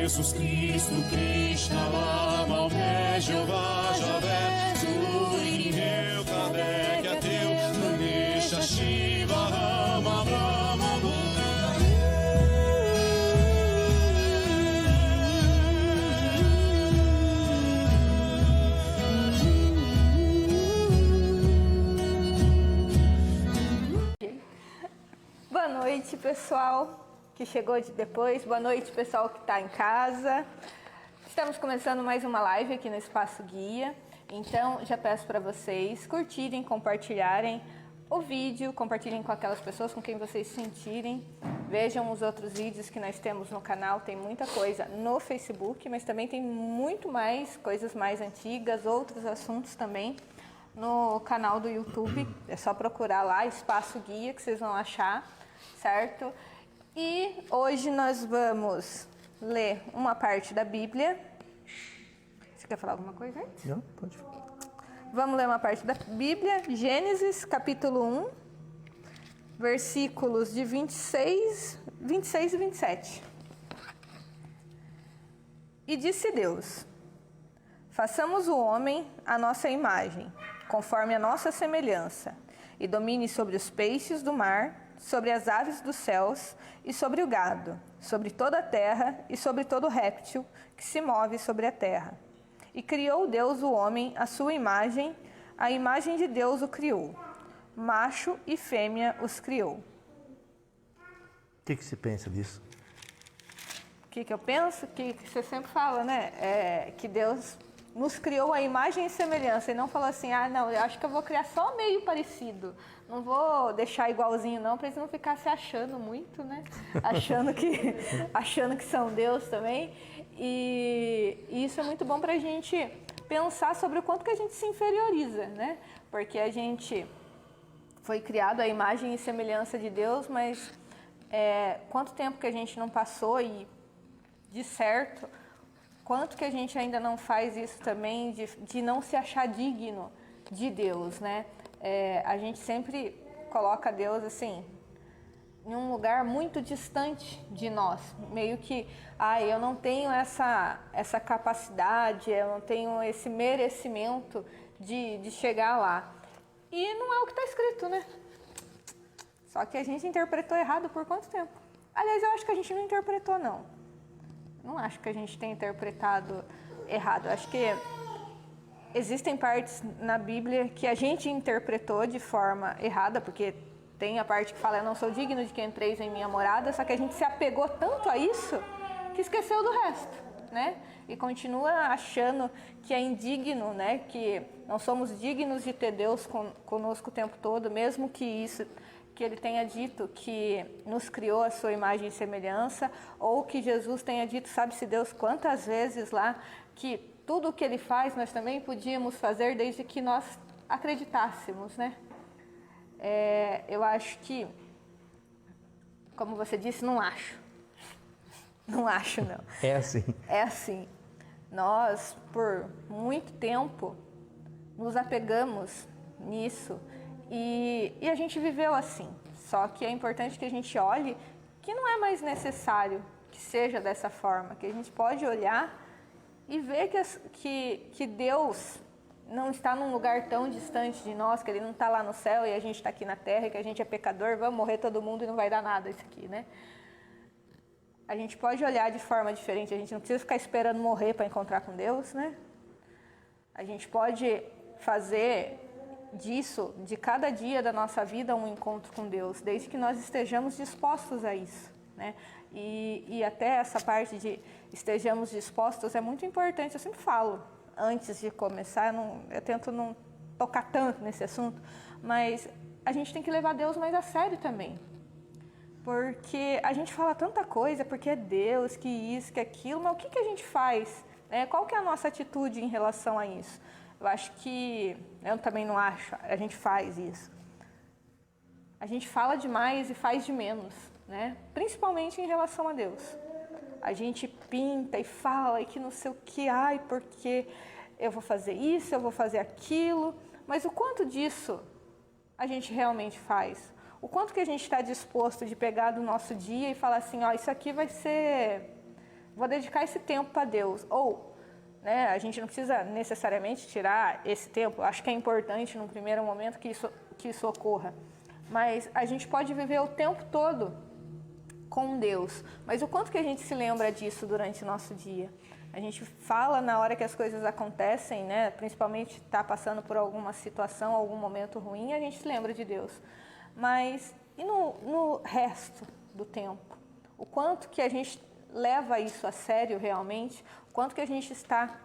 Jesus Cristo, Krishna, Lama, Omé, Jeová, Javé, Zuri, Reu, Kardec, Ateu, Ganesha, Shiva, Rama, Brahma, Boa noite, pessoal que chegou depois. Boa noite, pessoal que está em casa. Estamos começando mais uma live aqui no Espaço Guia. Então, já peço para vocês curtirem, compartilharem o vídeo, compartilhem com aquelas pessoas com quem vocês sentirem. Vejam os outros vídeos que nós temos no canal. Tem muita coisa no Facebook, mas também tem muito mais, coisas mais antigas, outros assuntos também no canal do YouTube. É só procurar lá, Espaço Guia, que vocês vão achar, certo? E hoje nós vamos ler uma parte da Bíblia. Você quer falar alguma coisa antes? Não, pode falar. Vamos ler uma parte da Bíblia, Gênesis, capítulo 1, versículos de 26 e 27. E disse Deus: façamos o homem à nossa imagem, conforme a nossa semelhança, e domine sobre os peixes do mar, sobre as aves dos céus e sobre o gado, sobre toda a terra e sobre todo réptil que se move sobre a terra. E criou Deus o homem à sua imagem, a imagem de Deus o criou. Macho e fêmea os criou. O que você pensa disso? O que eu penso? Que você sempre fala, né? Que Deus nos criou a imagem e semelhança, e não falou assim, não, eu acho que eu vou criar só meio parecido, não vou deixar igualzinho não, para eles não ficar se achando muito, né? Achando que são Deus também. E isso é muito bom para a gente pensar sobre o quanto que a gente se inferioriza, né? Porque a gente foi criado à imagem e semelhança de Deus, mas quanto tempo que a gente não passou e, de certo, quanto que a gente ainda não faz isso também de não se achar digno de Deus, né? A gente sempre coloca Deus assim, em um lugar muito distante de nós. Meio que, eu não tenho essa capacidade, eu não tenho esse merecimento de chegar lá. E não é o que está escrito, né? Só que a gente interpretou errado por quanto tempo? Aliás, eu acho que a gente não interpretou, não. Não acho que a gente tenha interpretado errado. Acho que existem partes na Bíblia que a gente interpretou de forma errada, porque tem a parte que fala, eu não sou digno de que entreis em minha morada, só que a gente se apegou tanto a isso que esqueceu do resto, né? E continua achando que é indigno, né? Que não somos dignos de ter Deus conosco o tempo todo, mesmo que Ele tenha dito que nos criou a sua imagem e semelhança, ou que Jesus tenha dito, sabe-se Deus quantas vezes lá, que tudo o que Ele faz nós também podíamos fazer desde que nós acreditássemos, né? Eu acho que, como você disse, não acho. Não acho, não. É assim. É assim. Nós, por muito tempo, nos apegamos nisso. E a gente viveu assim, só que é importante que a gente olhe que não é mais necessário que seja dessa forma, que a gente pode olhar e ver que Deus não está num lugar tão distante de nós, que Ele não está lá no céu e a gente está aqui na terra, que a gente é pecador, vamos morrer todo mundo e não vai dar nada isso aqui, né? A gente pode olhar de forma diferente, a gente não precisa ficar esperando morrer para encontrar com Deus, né? A gente pode fazer disso, de cada dia da nossa vida, um encontro com Deus, desde que nós estejamos dispostos a isso, né? E até essa parte de estejamos dispostos é muito importante. Eu sempre falo, antes de começar, eu tento não tocar tanto nesse assunto, mas a gente tem que levar Deus mais a sério também, porque a gente fala tanta coisa, porque é Deus, que isso, que aquilo, mas o que a gente faz, né? Qual que é a nossa atitude em relação a isso? Eu acho que, eu também não acho, a gente faz isso. A gente fala demais e faz de menos, né? Principalmente em relação a Deus. A gente pinta e fala e que não sei o que, porque eu vou fazer isso, eu vou fazer aquilo, mas o quanto disso a gente realmente faz? O quanto que a gente está disposto de pegar do nosso dia e falar assim, isso aqui vai ser vou dedicar esse tempo para Deus. Ou, né, a gente não precisa necessariamente tirar esse tempo. Acho que é importante, no primeiro momento, que isso ocorra. Mas a gente pode viver o tempo todo com Deus. Mas o quanto que a gente se lembra disso durante o nosso dia? A gente fala na hora que as coisas acontecem, né? Principalmente está passando por alguma situação, algum momento ruim, a gente se lembra de Deus. Mas e no resto do tempo? O quanto que a gente leva isso a sério realmente? O quanto que a gente está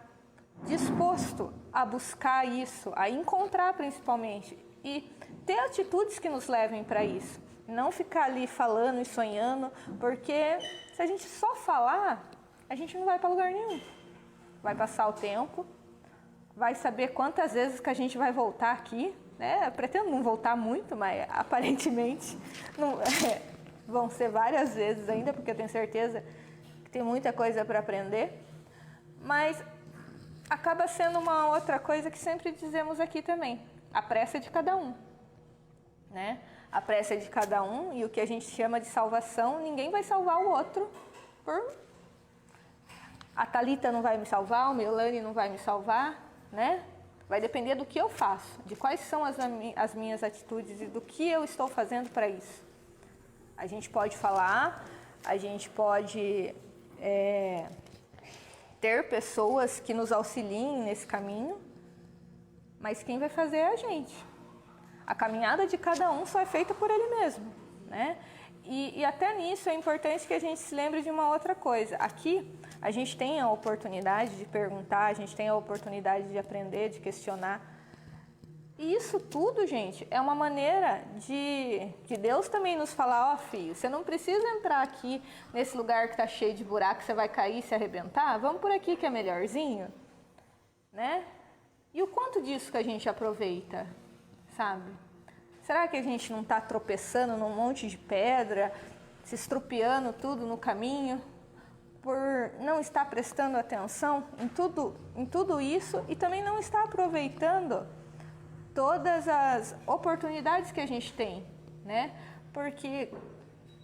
disposto a buscar isso, a encontrar principalmente, e ter atitudes que nos levem para isso? Não ficar ali falando e sonhando, porque se a gente só falar, a gente não vai para lugar nenhum. Vai passar o tempo, vai saber quantas vezes que a gente vai voltar aqui, né? Eu pretendo não voltar muito, mas aparentemente não, vão ser várias vezes ainda, porque eu tenho certeza que tem muita coisa para aprender. Mas acaba sendo uma outra coisa que sempre dizemos aqui também, a pressa de cada um, né? A pressa de cada um, e o que a gente chama de salvação, ninguém vai salvar o outro a Thalita não vai me salvar, o Melanie não vai me salvar, né? Vai depender do que eu faço, de quais são as minhas atitudes e do que eu estou fazendo para isso. A gente pode falar, a gente pode ter pessoas que nos auxiliem nesse caminho, mas quem vai fazer é a gente. A caminhada de cada um só é feita por ele mesmo, né? E até nisso é importante que a gente se lembre de uma outra coisa. Aqui a gente tem a oportunidade de perguntar, a gente tem a oportunidade de aprender, de questionar. E isso tudo, gente, é uma maneira de Deus também nos falar, ó, filho, você não precisa entrar aqui nesse lugar que está cheio de buraco, você vai cair e se arrebentar, vamos por aqui que é melhorzinho, né? E o quanto disso que a gente aproveita, sabe? Será que a gente não está tropeçando num monte de pedra, se estrupiando tudo no caminho, por não estar prestando atenção em tudo isso e também não estar aproveitando todas as oportunidades que a gente tem, né? Porque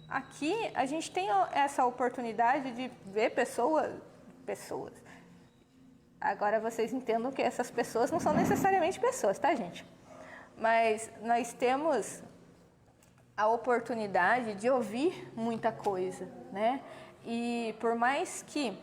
aqui a gente tem essa oportunidade de ver pessoas. Agora vocês entendam que essas pessoas não são necessariamente pessoas, tá, gente? Mas nós temos a oportunidade de ouvir muita coisa, né? E por mais que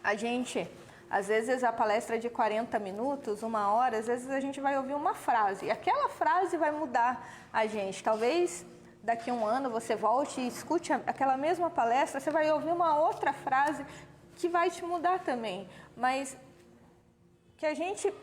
a gente, às vezes a palestra é de 40 minutos, 1 hora, às vezes a gente vai ouvir uma frase, e aquela frase vai mudar a gente. Talvez daqui a 1 ano você volte e escute aquela mesma palestra, você vai ouvir uma outra frase que vai te mudar também. Mas que a gente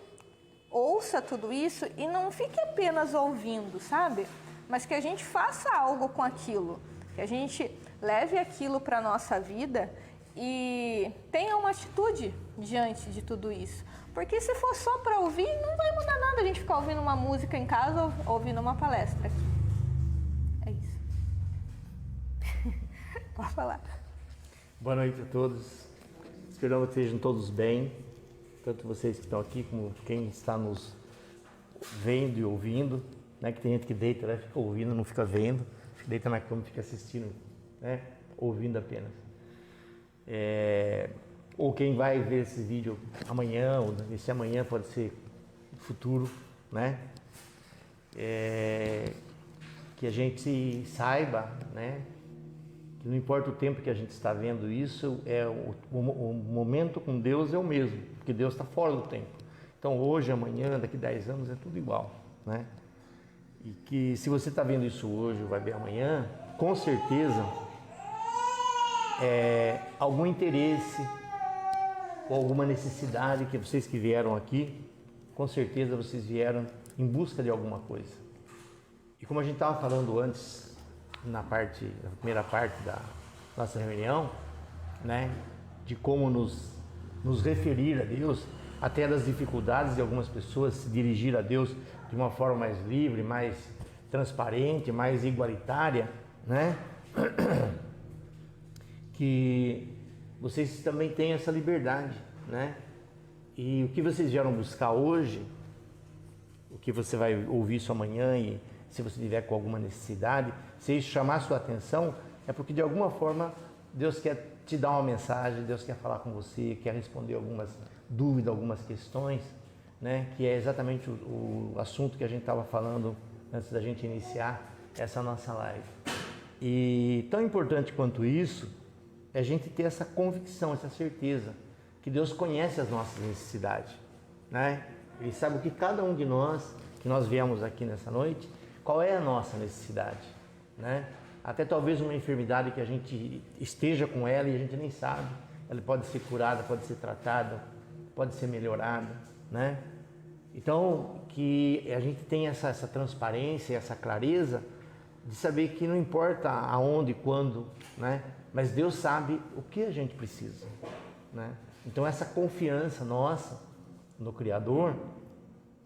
ouça tudo isso e não fique apenas ouvindo, sabe? Mas que a gente faça algo com aquilo, que a gente leve aquilo para a nossa vida e tenha uma atitude diante de tudo isso. Porque se for só para ouvir, não vai mudar nada a gente ficar ouvindo uma música em casa ou ouvindo uma palestra aqui. É isso. Pode falar. Boa noite a todos. Esperamos que estejam todos bem, tanto vocês que estão aqui como quem está nos vendo e ouvindo, né? Que tem gente que deita, né? Fica ouvindo, não fica vendo, deita na cama e fica assistindo, né? Ouvindo apenas. Ou quem vai ver esse vídeo amanhã, ou esse amanhã pode ser futuro, né? Que a gente saiba, né? Que não importa o tempo que a gente está vendo isso, o momento com Deus é o mesmo, porque Deus está fora do tempo. Então hoje, amanhã, daqui 10 anos é tudo igual, né? E que se você está vendo isso hoje ou vai ver amanhã, com certeza algum interesse ou alguma necessidade que vocês que vieram aqui, com certeza vocês vieram em busca de alguma coisa. E como a gente estava falando antes, na primeira parte da nossa reunião, né, de como nos referir a Deus, até das dificuldades de algumas pessoas se dirigir a Deus de uma forma mais livre, mais transparente, mais igualitária, né? Que vocês também têm essa liberdade, né? E o que vocês vieram buscar hoje, o que você vai ouvir isso amanhã, e se você tiver com alguma necessidade, se isso chamar a sua atenção, é porque de alguma forma Deus quer te dar uma mensagem, Deus quer falar com você, quer responder algumas dúvidas, algumas questões, né? Que é exatamente o assunto que a gente estava falando antes da gente iniciar essa nossa live. E tão importante quanto isso é a gente ter essa convicção, essa certeza que Deus conhece as nossas necessidades, né? Ele sabe o que cada um de nós, que nós viemos aqui nessa noite, qual é a nossa necessidade, né? Até talvez uma enfermidade que a gente esteja com ela e a gente nem sabe, ela pode ser curada, pode ser tratada, pode ser melhorada, né? Então, que a gente tenha essa transparência, essa clareza de saber que não importa aonde, quando, né? Mas Deus sabe o que a gente precisa, né? Então, essa confiança nossa no Criador,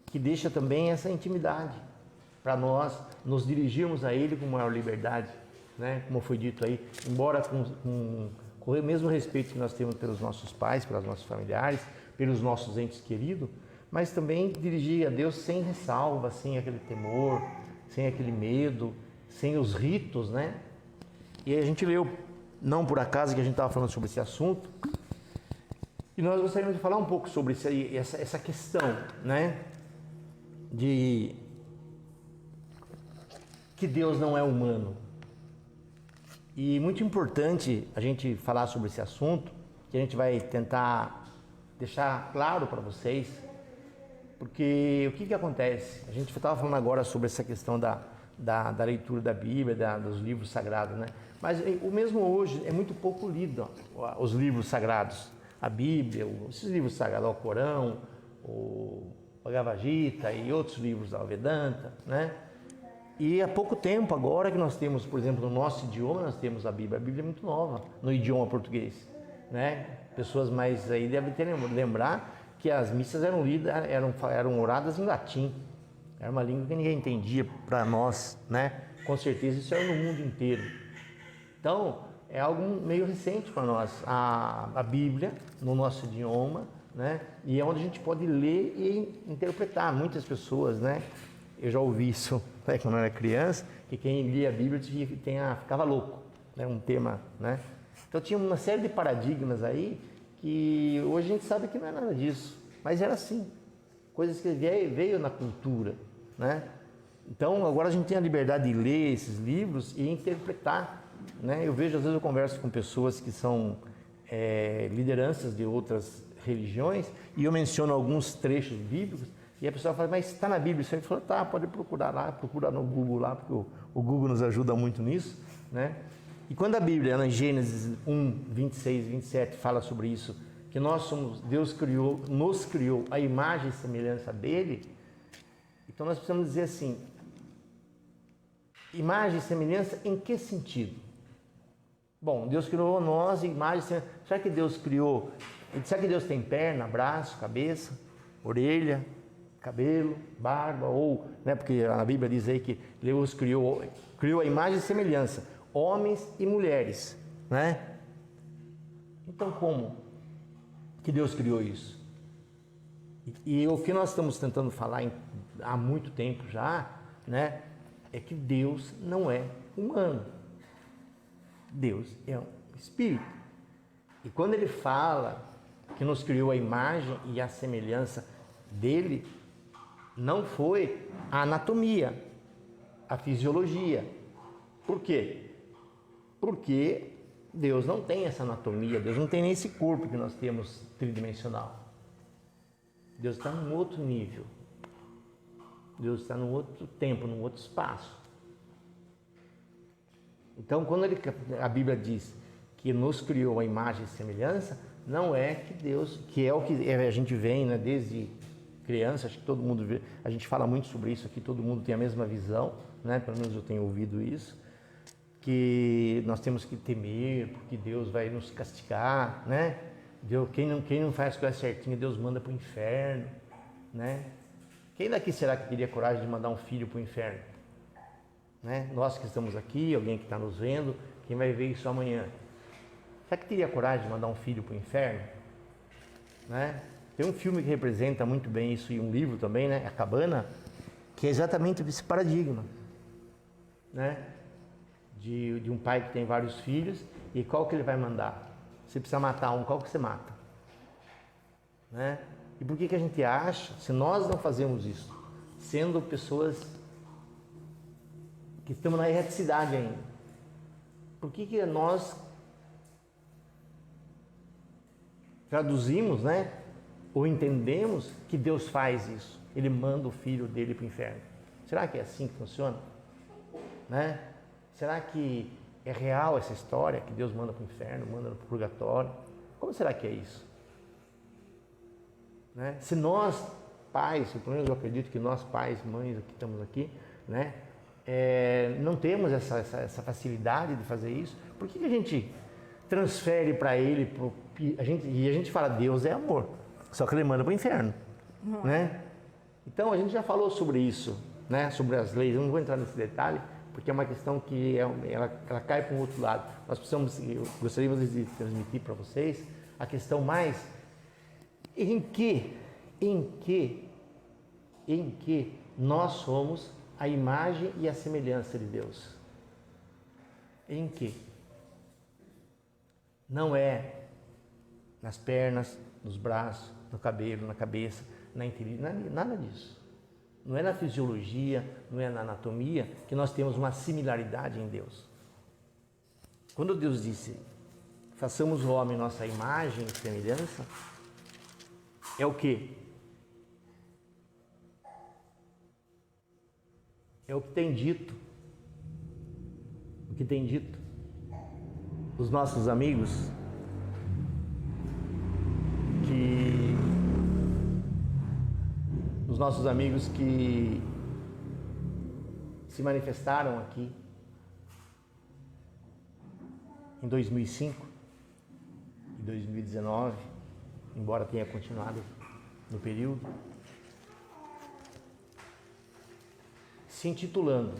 que deixa também essa intimidade para nós nos dirigirmos a Ele com maior liberdade, né? Como foi dito aí, embora com o mesmo respeito que nós temos pelos nossos pais, pelos nossos familiares, pelos nossos entes queridos, mas também dirigir a Deus sem ressalva, sem aquele temor, sem aquele medo, sem os ritos, né? E a gente leu, não por acaso que a gente estava falando sobre esse assunto, e nós gostaríamos de falar um pouco sobre essa questão, né? De que Deus não é humano. E muito importante a gente falar sobre esse assunto, que a gente vai tentar deixar claro para vocês, porque o que acontece? A gente estava falando agora sobre essa questão da leitura da Bíblia, dos livros sagrados, né? Mas o mesmo hoje é muito pouco lido, ó, os livros sagrados, a Bíblia, esses livros sagrados, o Corão, o Bhagavad Gita e outros livros da Vedanta, né? E há pouco tempo agora que nós temos, por exemplo, no nosso idioma, nós temos a Bíblia é muito nova no idioma português, né? Pessoas mais aí devem lembrar que as missas eram lidas, eram oradas em latim. Era uma língua que ninguém entendia para nós, né? Com certeza isso era no mundo inteiro. Então, é algo meio recente para nós, a Bíblia no nosso idioma, né? E é onde a gente pode ler e interpretar. Muitas pessoas, né? Eu já ouvi isso, né, quando eu era criança, que quem lia a Bíblia ficava louco, né? Um tema, né? Então tinha uma série de paradigmas aí que hoje a gente sabe que não é nada disso, mas era assim, coisas que veio na cultura, né? Então agora a gente tem a liberdade de ler esses livros e interpretar, né? Eu vejo, às vezes eu converso com pessoas que são lideranças de outras religiões e eu menciono alguns trechos bíblicos e a pessoa fala, mas está na Bíblia isso aí? Eu falo, tá, pode procurar lá, procura no Google lá, porque o Google nos ajuda muito nisso, né? E quando a Bíblia, em Gênesis 1, 26, 27, fala sobre isso, que Deus nos criou a imagem e semelhança dele, então nós precisamos dizer assim, imagem e semelhança em que sentido? Bom, Deus criou nós, imagem e semelhança. Será que Deus criou, será que Deus tem perna, braço, cabeça, orelha, cabelo, barba, ou, né, porque a Bíblia diz aí que Deus criou a imagem e semelhança, homens e mulheres, né? Então como que Deus criou isso? E o que nós estamos tentando falar há muito tempo já, né, é que Deus não é humano. Deus é um espírito. E quando ele fala que nos criou a imagem e a semelhança dele, não foi a anatomia, a fisiologia. Por quê? Porque Deus não tem essa anatomia, Deus não tem nem esse corpo que nós temos tridimensional. Deus está num outro nível. Deus está num outro tempo, num outro espaço. Então, quando a Bíblia diz que nos criou a imagem e semelhança, não é que Deus, que é o que a gente vem, né, desde criança, acho que todo mundo vê, a gente fala muito sobre isso aqui, todo mundo tem a mesma visão, né, pelo menos eu tenho ouvido isso, que nós temos que temer, porque Deus vai nos castigar, né? Quem não faz as coisas certinho, Deus manda para o inferno, né? Quem daqui será que teria coragem de mandar um filho para o inferno? Né? Nós que estamos aqui, alguém que está nos vendo, quem vai ver isso amanhã, será que teria coragem de mandar um filho para o inferno? Né? Tem um filme que representa muito bem isso e um livro também, né? A Cabana, que é exatamente esse paradigma, né? De um pai que tem vários filhos e qual que ele vai mandar? você precisa matar um, qual que você mata? Né? E por que a gente acha, se nós não fazemos isso, sendo pessoas que estamos na erraticidade ainda, por que nós traduzimos, né? Ou entendemos que Deus faz isso? Ele manda o filho dele para o inferno. Será que é assim que funciona? Né? Será que é real essa história que Deus manda para o inferno, manda para o purgatório? Como será que é isso? Né? Se nós, pais, pelo menos eu acredito que nós pais, mães que estamos aqui, né, não temos essa facilidade de fazer isso, por que a gente transfere para ele, a gente fala, Deus é amor, só que ele manda para o inferno, né? Então a gente já falou sobre isso, né, sobre as leis, eu não vou entrar nesse detalhe, porque é uma questão que ela cai para um outro lado. Eu gostaríamos de transmitir para vocês a questão mais em que nós somos a imagem e a semelhança de Deus. Em que? Não é nas pernas, nos braços, no cabelo, na cabeça, na inteligência, nada disso. Não é na fisiologia, não é na anatomia que nós temos uma similaridade em Deus. Quando Deus disse, façamos o homem nossa imagem e semelhança, é o quê? É o que tem dito. O que tem dito. Os nossos amigos que se manifestaram aqui em 2005 e 2019, embora tenha continuado no período, se intitulando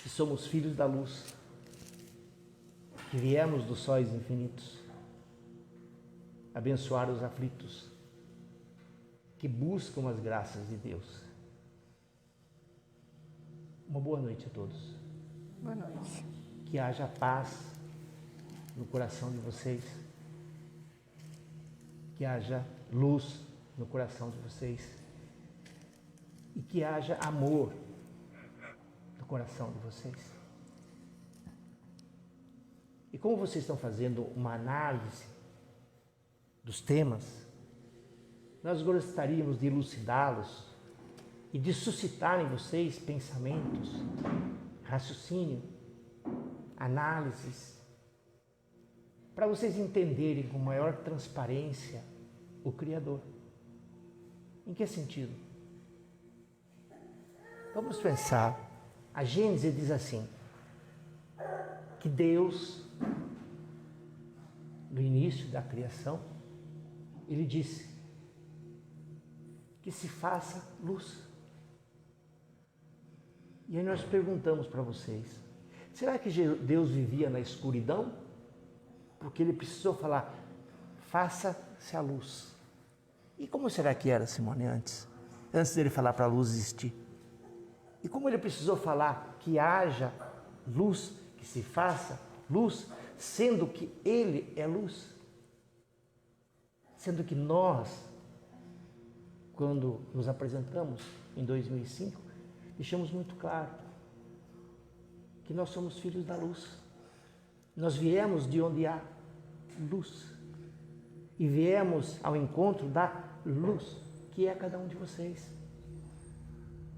que somos filhos da luz, que viemos dos sóis infinitos, abençoar os aflitos, que buscam as graças de Deus. Uma boa noite a todos. Boa noite. Que haja paz no coração de vocês, que haja luz no coração de vocês e que haja amor no coração de vocês. E como vocês estão fazendo uma análise dos temas, nós gostaríamos de elucidá-los e de suscitar em vocês pensamentos, raciocínio, análises, para vocês entenderem com maior transparência o Criador. Em que sentido? Vamos pensar. A Gênesis diz assim, que Deus, no início da criação, Ele disse que se faça luz. E aí nós perguntamos para vocês, será que Deus vivia na escuridão? Porque Ele precisou falar, faça-se a luz. E como será que era, Simone, antes dele falar para a luz existir? E como Ele precisou falar que haja luz, que se faça luz, sendo que Ele é luz? Sendo que nós, quando nos apresentamos em 2005, deixamos muito claro que nós somos filhos da luz. Nós viemos de onde há luz. E viemos ao encontro da luz, que é cada um de vocês.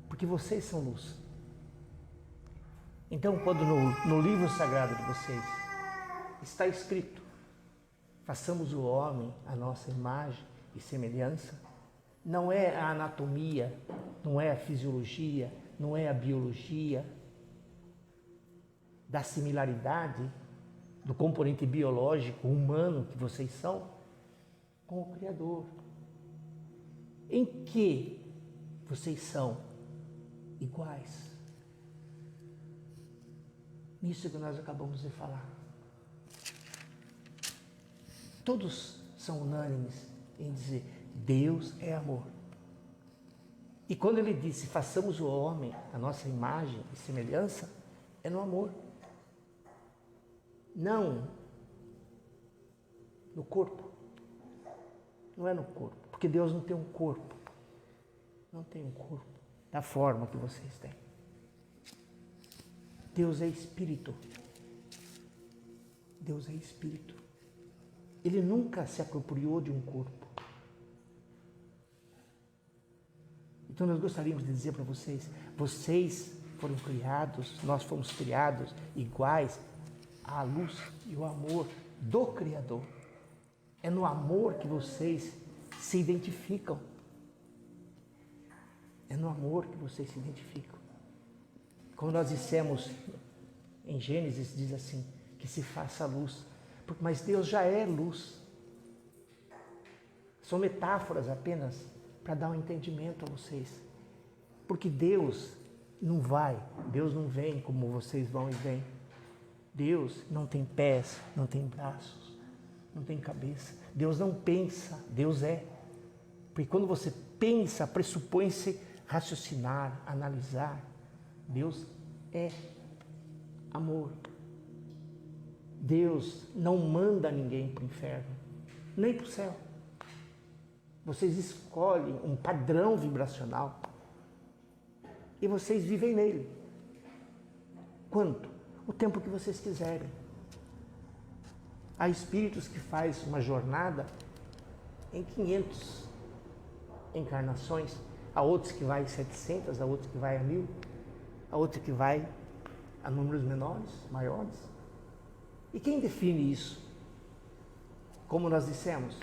Porque vocês são luz. Então, quando no livro sagrado de vocês está escrito, façamos o homem a nossa imagem e semelhança, não é a anatomia, não é a fisiologia, não é a biologia da similaridade do componente biológico humano que vocês são com o Criador. Em que vocês são iguais? Nisso que nós acabamos de falar. Todos são unânimes em dizer, Deus é amor. E quando Ele disse, façamos o homem a nossa imagem e semelhança, É no amor. Não no corpo. Não é no corpo. Porque Deus não tem um corpo. Não tem um corpo da forma que vocês têm. Deus é espírito. Deus é espírito. Ele nunca se apropriou de um corpo. Então nós gostaríamos de dizer para vocês, vocês foram criados, nós fomos criados iguais à luz e o amor do Criador. É no amor que vocês se identificam. É no amor que vocês se identificam. Como nós dissemos em Gênesis, diz assim, que se faça luz. Mas Deus já é luz. São metáforas apenas para dar um entendimento a vocês. Porque Deus não vem como vocês vão e vêm. Deus não tem pés, não tem braços, não tem cabeça. Deus não pensa, Deus é. Porque quando você pensa, pressupõe-se raciocinar, analisar. Deus é amor. Deus não manda ninguém para o inferno, nem para o céu. Vocês escolhem um padrão vibracional e vocês vivem nele. Quanto? O tempo que vocês quiserem. Há espíritos que fazem uma jornada em 500 encarnações, há outros que vai em 700, há outros que vai a 1000, há outros que vai a números menores, maiores. E quem define isso? Como nós dissemos,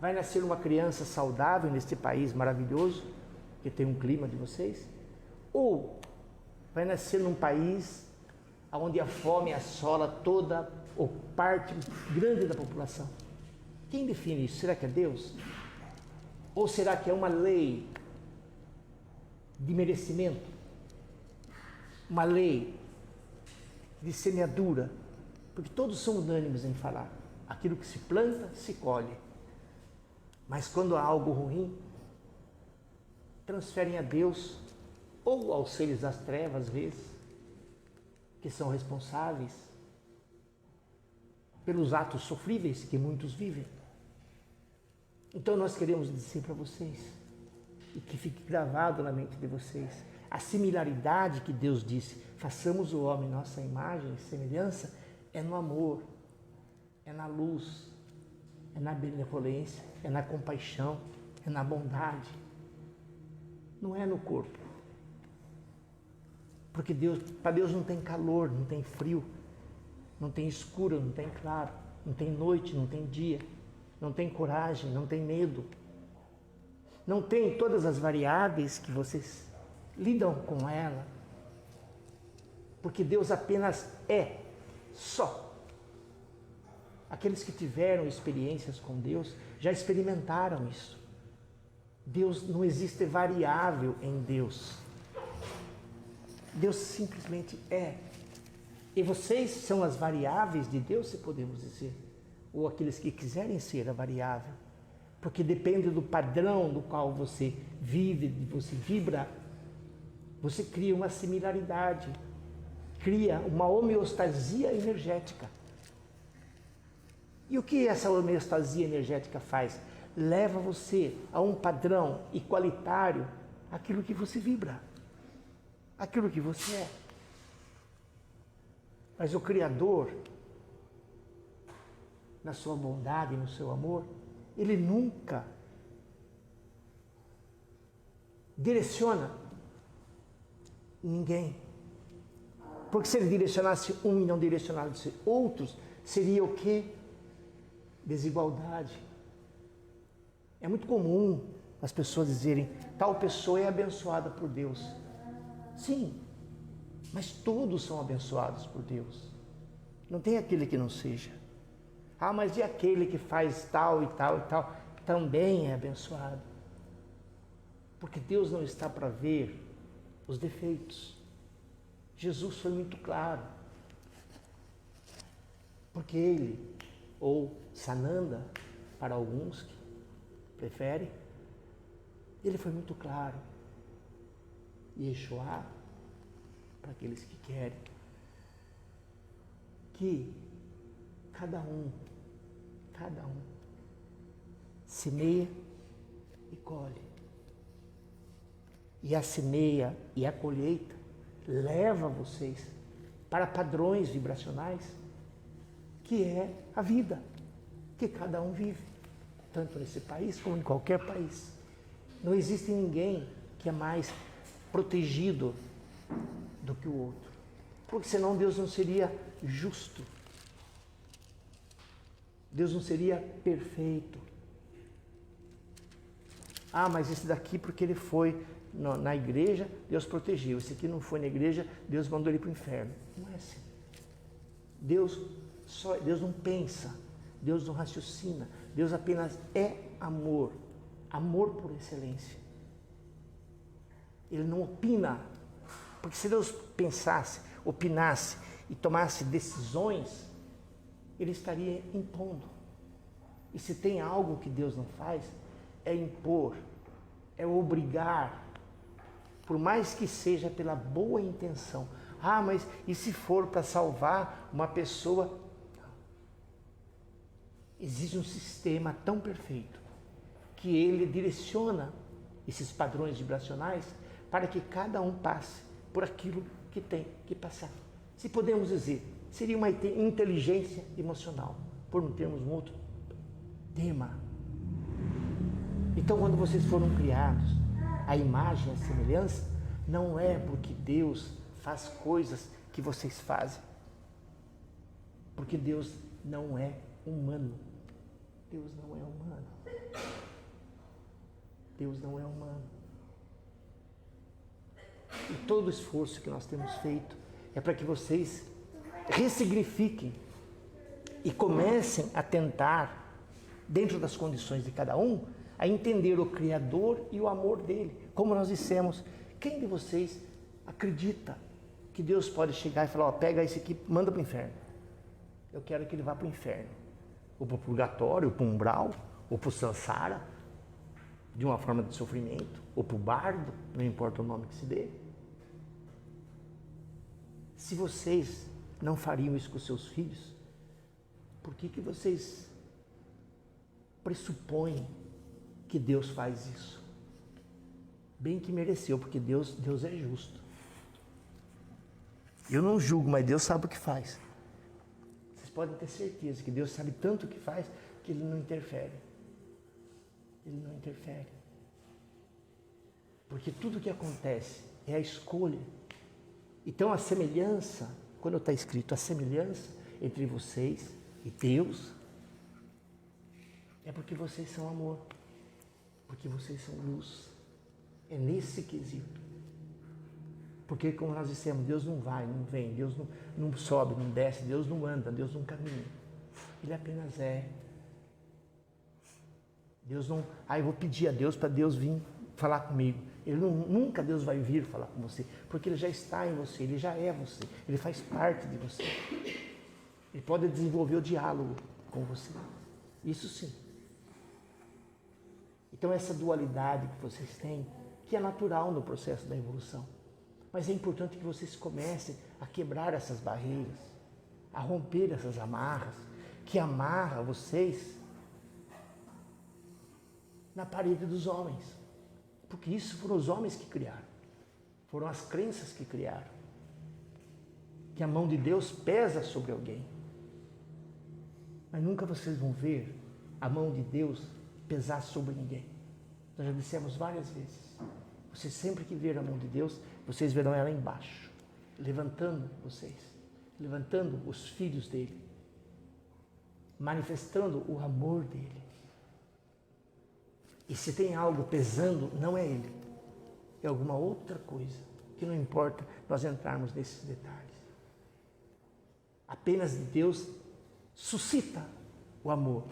vai nascer uma criança saudável neste país maravilhoso, que tem um clima de vocês, ou vai nascer num país onde a fome assola toda ou parte grande da população? Quem define isso? Será que é Deus? Ou será que é uma lei de merecimento? Uma lei de semeadura? Porque todos são unânimes em falar. Aquilo que se planta, se colhe. Mas quando há algo ruim, transferem a Deus ou aos seres das trevas, às vezes, que são responsáveis pelos atos sofríveis que muitos vivem. Então nós queremos dizer para vocês, e que fique gravado na mente de vocês, a similaridade que Deus disse, façamos o homem nossa imagem e semelhança, é no amor, é na luz, é na benevolência, é na compaixão, é na bondade. Não é no corpo. Porque para Deus não tem calor, não tem frio, não tem escuro, não tem claro, não tem noite, não tem dia, não tem coragem, não tem medo. Não tem todas as variáveis que vocês lidam com ela. Porque Deus apenas é. Só. Aqueles que tiveram experiências com Deus já experimentaram isso. Deus, não existe variável em Deus. Deus simplesmente é. E vocês são as variáveis de Deus, se podemos dizer. Ou aqueles que quiserem ser a variável. Porque depende do padrão do qual você vive, você vibra. Você cria uma similaridade. Cria uma homeostasia energética. E o que essa homeostasia energética faz? Leva você a um padrão igualitário, aquilo que você vibra, aquilo que você é. Mas o Criador, na sua bondade, no seu amor, Ele nunca direciona ninguém. Porque se Ele direcionasse um e não direcionasse outros, seria o quê? Desigualdade. É muito comum as pessoas dizerem, tal pessoa é abençoada por Deus. Sim, mas todos são abençoados por Deus. Não tem aquele que não seja. Ah, mas e aquele que faz tal e tal e tal? Também é abençoado. Porque Deus não está para ver os defeitos. Jesus foi muito claro. Porque Ele, ou Sananda, para alguns que preferem, Ele foi muito claro. Yeshua, para aqueles que querem. Que cada um semeia e colhe. E a semeia e a colheita leva vocês para padrões vibracionais, que é a vida que cada um vive, tanto nesse país como em qualquer país. Não existe ninguém que é mais protegido do que o outro, porque senão Deus não seria justo, Deus não seria perfeito. Ah, mas esse daqui porque ele foi na igreja, Deus protegeu. Esse aqui não foi na igreja, Deus mandou ele para o inferno. Não é assim. Deus não pensa, Deus não raciocina, Deus apenas é amor, amor por excelência. Ele não opina, porque se Deus pensasse, opinasse e tomasse decisões, Ele estaria impondo. E se tem algo que Deus não faz, é impor, é obrigar, por mais que seja pela boa intenção. Ah, mas e se for para salvar uma pessoa? Não. Existe um sistema tão perfeito que ele direciona esses padrões vibracionais para que cada um passe por aquilo que tem que passar. Se podemos dizer, seria uma inteligência emocional, por não termos um outro tema. Então, quando vocês foram criados, a imagem, a semelhança, não é porque Deus faz coisas que vocês fazem. Porque Deus não é humano. Deus não é humano. Deus não é humano. E todo o esforço que nós temos feito é para que vocês ressignifiquem e comecem a tentar, dentro das condições de cada um, a entender o Criador e o amor dele. Como nós dissemos, quem de vocês acredita que Deus pode chegar e falar, ó, pega esse aqui, manda para o inferno. Eu quero que ele vá para o inferno. Ou para o purgatório, ou para o umbral, ou para o samsara, de uma forma de sofrimento, ou para o bardo, não importa o nome que se dê. Se vocês não fariam isso com seus filhos, por que vocês pressupõem que Deus faz isso? Bem que mereceu, porque Deus é justo. Eu não julgo, mas Deus sabe o que faz. Vocês podem ter certeza que Deus sabe tanto o que faz que Ele não interfere. Ele não interfere. Porque tudo que acontece é a escolha. Então a semelhança, quando está escrito a semelhança entre vocês e Deus, é porque vocês são amor, porque vocês são luz. É nesse quesito. Porque, como nós dissemos, Deus não vai, não vem, Deus não sobe, não desce, Deus não anda, Deus não caminha. Ele apenas é. Deus não... eu vou pedir a Deus para Deus vir falar comigo. Nunca Deus vai vir falar com você, porque Ele já está em você, Ele já é você, Ele faz parte de você. Ele pode desenvolver o diálogo com você. Isso sim. Então essa dualidade que vocês têm, que é natural no processo da evolução, mas é importante que vocês comecem a quebrar essas barreiras, a romper essas amarras, que amarra vocês na parede dos homens. Porque isso foram os homens que criaram, foram as crenças que criaram, que a mão de Deus pesa sobre alguém. Mas nunca vocês vão ver a mão de Deus pesar sobre ninguém. Nós já dissemos várias vezes. Vocês sempre que ver a mão de Deus, vocês verão ela embaixo, levantando vocês, levantando os filhos dele, manifestando o amor dele. E se tem algo pesando, não é ele, é alguma outra coisa, que não importa nós entrarmos nesses detalhes. Apenas Deus suscita o amor,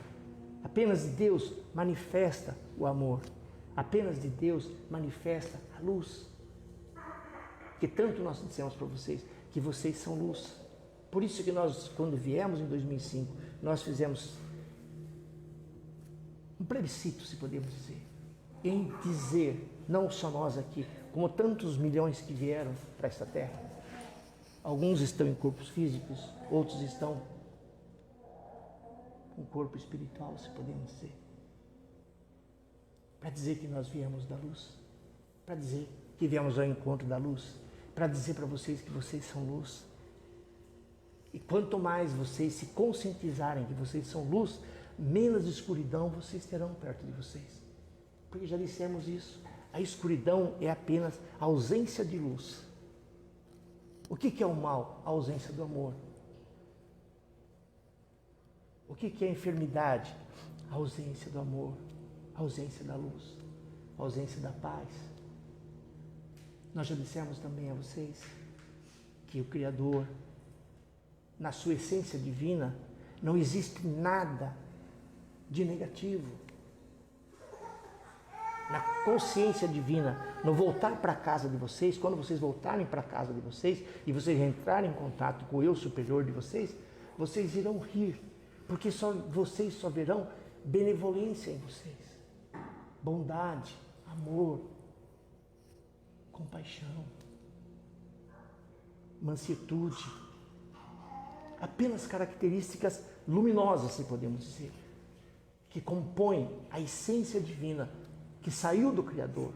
apenas Deus manifesta o amor, apenas de Deus manifesta a luz. Que tanto nós dissemos para vocês, que vocês são luz. Por isso que nós, quando viemos em 2005, nós fizemos um plebiscito, se podemos dizer, em dizer, não só nós aqui, como tantos milhões que vieram para esta terra, Alguns estão em corpos físicos, outros estão com corpo espiritual, se podemos dizer. Para dizer que nós viemos da luz, para dizer que viemos ao encontro da luz, para dizer para vocês que vocês são luz. E quanto mais vocês se conscientizarem que vocês são luz, menos escuridão vocês terão perto de vocês. Porque já dissemos isso. A escuridão é apenas a ausência de luz. O que é o mal? A ausência do amor. O que é a enfermidade? A ausência do amor, a ausência da luz, a ausência da paz. Nós já dissemos também a vocês que o Criador, na sua essência divina, não existe nada de negativo. Na consciência divina, no voltar para a casa de vocês, quando vocês voltarem para a casa de vocês e vocês entrarem em contato com o eu superior de vocês, vocês irão rir, porque vocês só verão benevolência em vocês, bondade, amor, compaixão, mansuetude, apenas características luminosas, se podemos dizer, que compõem a essência divina que saiu do Criador.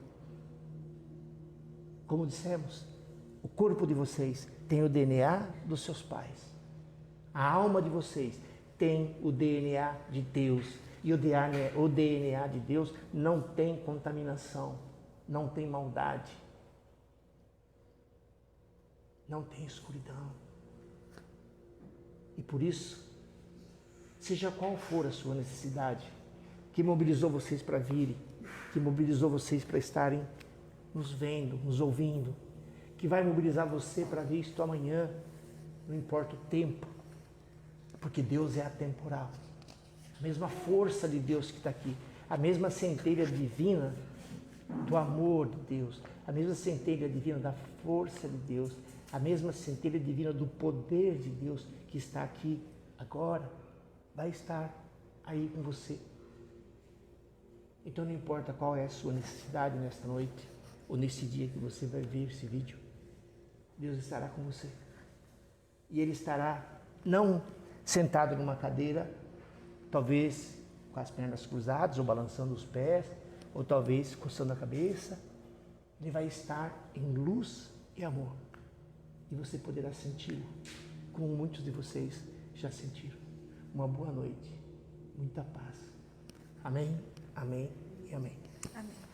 Como dissemos, o corpo de vocês tem o DNA dos seus pais. A alma de vocês tem o DNA de Deus. E o DNA de Deus não tem contaminação, não tem maldade, não tem escuridão. E por isso, seja qual for a sua necessidade, que mobilizou vocês para virem, que mobilizou vocês para estarem nos vendo, nos ouvindo, que vai mobilizar você para ver isto amanhã, não importa o tempo, porque Deus é atemporal. A mesma força de Deus que está aqui, a mesma centelha divina do amor de Deus, a mesma centelha divina da força de Deus, a mesma centelha divina do poder de Deus que está aqui agora, vai estar aí com você. Então não importa qual é a sua necessidade nesta noite, ou nesse dia que você vai ver esse vídeo, Deus estará com você. E Ele estará não sentado numa cadeira, talvez com as pernas cruzadas, ou balançando os pés, ou talvez coçando a cabeça. Ele vai estar em luz e amor. E você poderá senti-lo, como muitos de vocês já sentiram. Uma boa noite, muita paz. Amém, amém e amém. Amém.